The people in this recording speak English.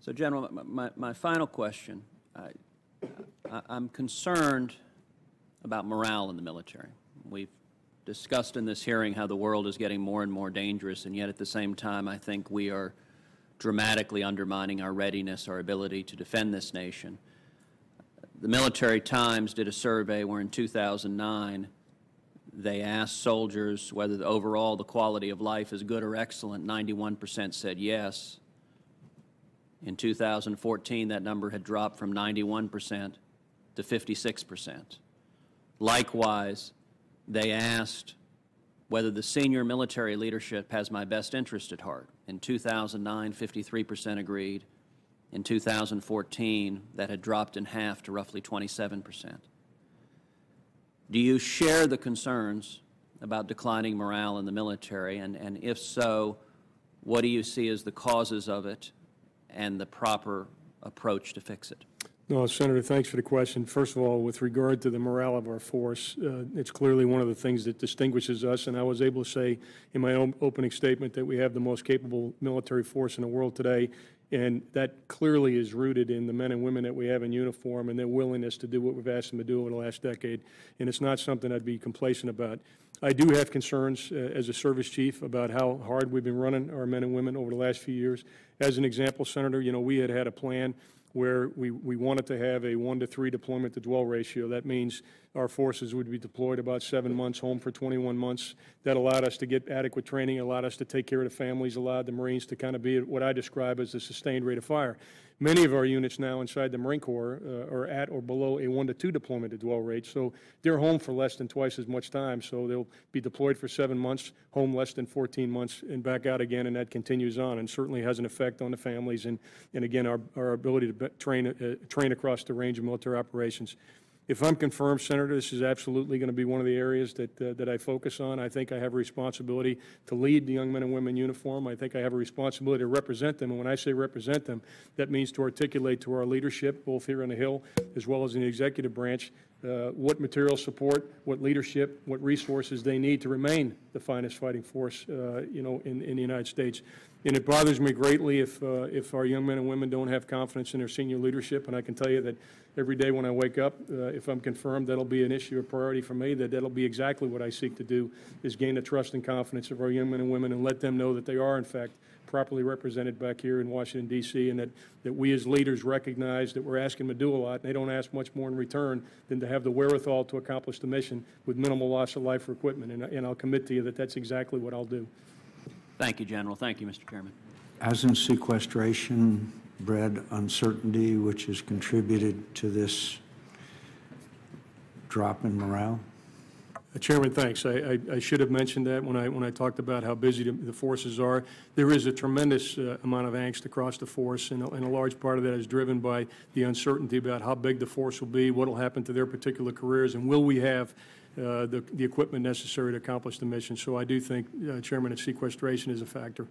So, General, my final question, I'm concerned about morale in the military. We've discussed in this hearing how the world is getting more and more dangerous, and yet at the same time I think we are dramatically undermining our readiness, our ability to defend this nation. The Military Times did a survey where in 2009 they asked soldiers whether overall the quality of life is good or excellent. 91% said yes. In 2014, that number had dropped from 91% to 56%. Likewise, they asked whether the senior military leadership has my best interest at heart. In 2009, 53% agreed. In 2014, that had dropped in half to roughly 27%. Do you share the concerns about declining morale in the military? And if so, what do you see as the causes of it and the proper approach to fix it? No, Senator, thanks for the question. First of all, with regard to the morale of our force, it's clearly one of the things that distinguishes us, and I was able to say in my own opening statement that we have the most capable military force in the world today, and that clearly is rooted in the men and women that we have in uniform and their willingness to do what we've asked them to do over the last decade, and it's not something I'd be complacent about. I do have concerns as a service chief about how hard we've been running our men and women over the last few years. As an example, Senator, you know, we had a plan where we wanted to have a 1 to 3 deployment to dwell ratio. That means our forces would be deployed about 7 months, home for 21 months. That allowed us to get adequate training, allowed us to take care of the families, allowed the Marines to kind of be at what I describe as a sustained rate of fire. Many of our units now inside the Marine Corps are at or below a 1 to 2 deployment to dwell rate, so they're home for less than twice as much time. So they'll be deployed for 7 months, home less than 14 months, and back out again, and that continues on, and certainly has an effect on the families and again, our ability to train across the range of military operations. If I'm confirmed, Senator, this is absolutely going to be one of the areas that I focus on. I think I have a responsibility to lead the young men and women in uniform. I think I have a responsibility to represent them, and when I say represent them, that means to articulate to our leadership, both here on the Hill as well as in the executive branch, what material support, what leadership, what resources they need to remain the finest fighting force, you know, in the United States. And it bothers me greatly if our young men and women don't have confidence in their senior leadership. And I can tell you that every day when I wake up, if I'm confirmed, that'll be an issue, a priority for me, that'll be exactly what I seek to do, is gain the trust and confidence of our young men and women and let them know that they are, in fact, properly represented back here in Washington, D.C., and that we as leaders recognize that we're asking them to do a lot, and they don't ask much more in return than to have the wherewithal to accomplish the mission with minimal loss of life or equipment. And I'll commit to you that that's exactly what I'll do. Thank you, General. Thank you, Mr. Chairman. Hasn't sequestration bred uncertainty which has contributed to this drop in morale? Chairman, thanks. I should have mentioned that when I talked about how busy the forces are. There is a tremendous amount of angst across the force, and a large part of that is driven by the uncertainty about how big the force will be, what will happen to their particular careers, and will we have the equipment necessary to accomplish the mission. So I do think, Chairman, that sequestration is a factor.